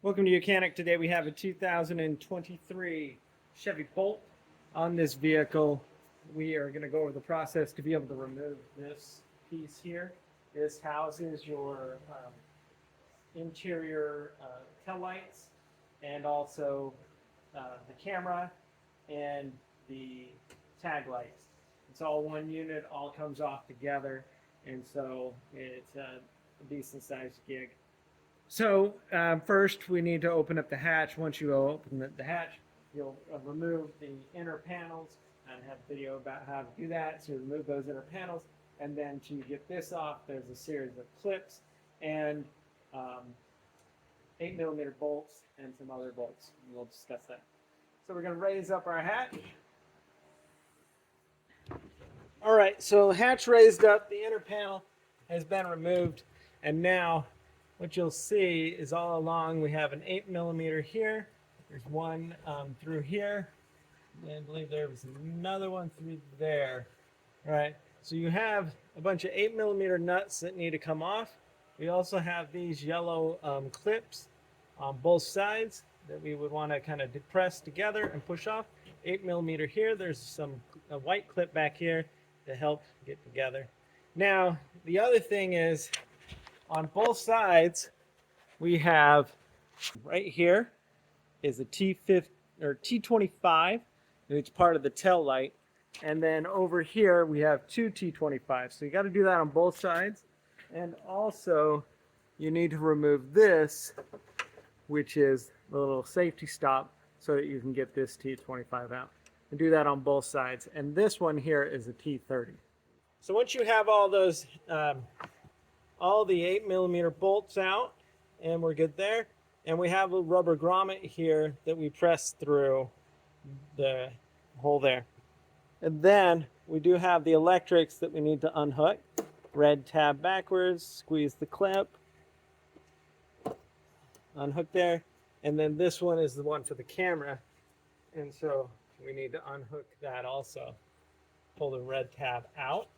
Welcome to Mechanic. Today we have a 2023 Chevy Bolt. On this vehicle, we are going to go over the process to be able to remove this piece here. This houses your interior tail lights and also the camera and the tag lights. It's all one unit, all comes off together, and so it's a decent sized gig. So first we need to open up the hatch. Once you open the hatch, you'll remove the inner panels, and have a video about how to do that. So you remove those inner panels, and then to get this off, there's a series of clips and 8mm bolts and some other bolts. We'll discuss that. So we're going to raise up our hatch. All right, so hatch raised up, the inner panel has been removed, and now what you'll see is all along we have an 8mm here. There's one through here, and I believe there was another one through there. All right, so you have a bunch of 8mm nuts that need to come off. We also have these yellow clips on both sides that we would want to kind of depress together and push off. 8mm here. There's a white clip back here to help get together. Now the other thing is, on both sides, we have right here is a T25, it's part of the tail light, and then over here we have two T25s. So you got to do that on both sides, and also you need to remove this, which is the little safety stop, so that you can get this T25 out. And do that on both sides. And this one here is a T30. So once you have all those all the 8mm bolts out, and we're good there, and we have a rubber grommet here that we press through the hole there. And then we do have the electrics that we need to unhook. Red tab backwards, squeeze the clip, unhook there, and then this one is the one for the camera, and so we need to unhook that also. Pull the red tab out.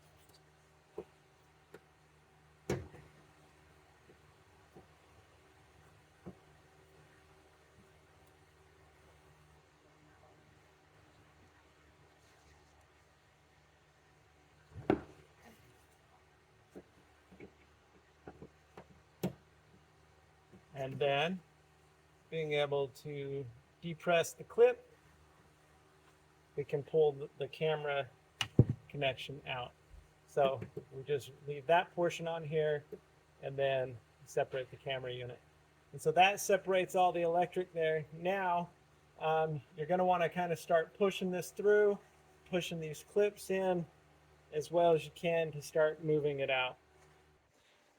And then being able to depress the clip, we can pull the camera connection out. So we just leave that portion on here and then separate the camera unit. And so that separates all the electric there. Now you're going to want to kind of start pushing this through, pushing these clips in as well as you can to start moving it out.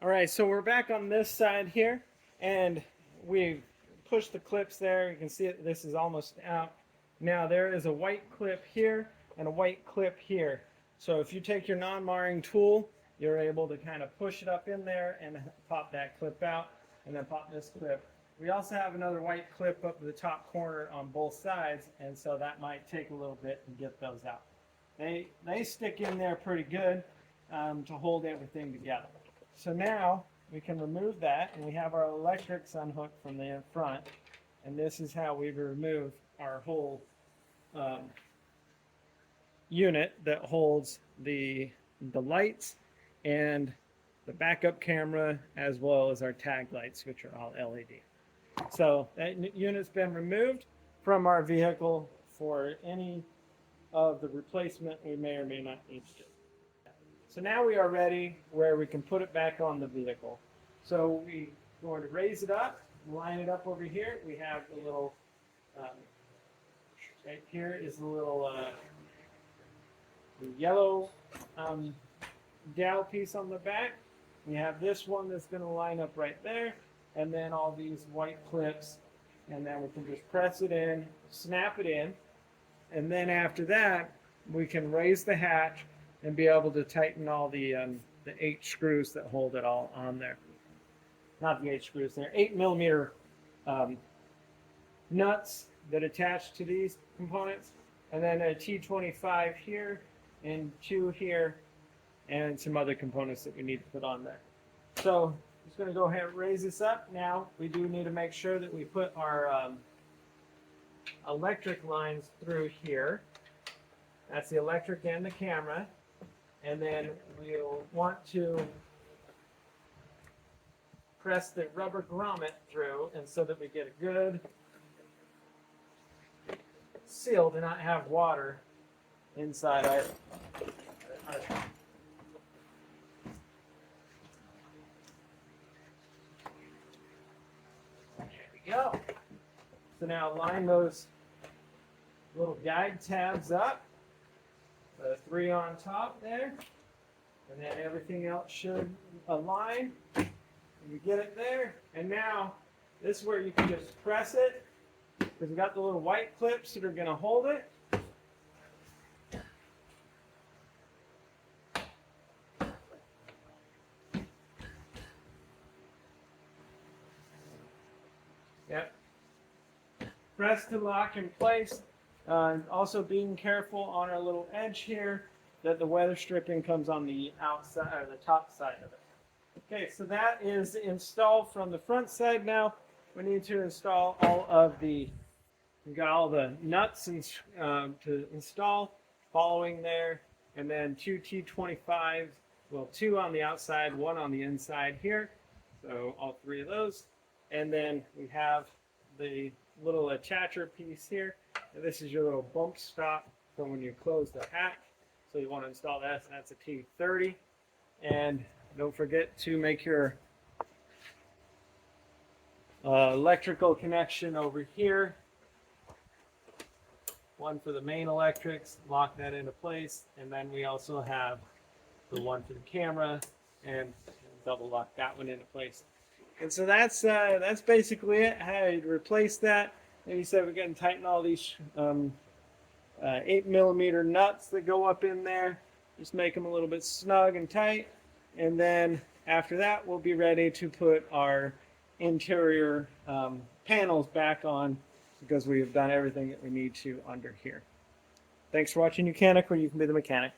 All right, so we're back on this side here, and we pushed the clips there. You can see it, this is almost out. Now there is a white clip here and a white clip here. So if you take your non-marring tool, you're able to kind of push it up in there and pop that clip out, and then pop this clip. We also have another white clip up at the top corner on both sides, and so that might take a little bit to get those out. They stick in there pretty good to hold everything together. So now we can remove that, and we have our electrics unhooked from the front, and this is how we remove our whole unit that holds the lights and the backup camera, as well as our tag lights, which are all LED. So that unit's been removed from our vehicle for any of the replacement we may or may not need to do. So now we are ready where we can put it back on the vehicle. So we're going to raise it up, line it up over here. We have the little, right here is the little the yellow dowel piece on the back. We have this one that's going to line up right there, and then all these white clips, and then we can just press it in, snap it in, and then after that we can raise the hatch and be able to tighten all the 8 screws that hold it all on there. Not the 8 screws, they're 8mm nuts that attach to these components, and then a T25 here and 2 here, and some other components that we need to put on there. So Just going to go ahead and raise this up. Now we do need to make sure that we put our electric lines through here. That's the electric and the camera. And then we'll want to press the rubber grommet through, and so that we get a good seal to not have water inside our there we go. So now line those little guide tabs up, the 3 on top there, and then everything else should align. You get it there, and now this is where you can just press it, because we got the little white clips that are going to hold it. Yep. Press to lock in place. Also being careful on our little edge here that the weather stripping comes on the outside or the top side of it. Okay, so that is installed from the front side. Now we need to install all of the, we've got all the nuts to install following there, and then 2 T25s, well, 2 on the outside, 1 on the inside here. So all 3 of those. And then we have the little attacher piece here. And this is your little bump stop for when you close the hack. So you want to install that, so that's a T30. And don't forget to make your electrical connection over here. One for the main electrics, lock that into place. And then we also have the one for the camera, and double lock that one into place. And so that's basically it. How you replace that. And you said we're going to tighten all these 8mm nuts that go up in there. Just make them a little bit snug and tight. And then after that, we'll be ready to put our interior panels back on, because we have done everything that we need to under here. Thanks for watching, Mechanic, where you can be the mechanic.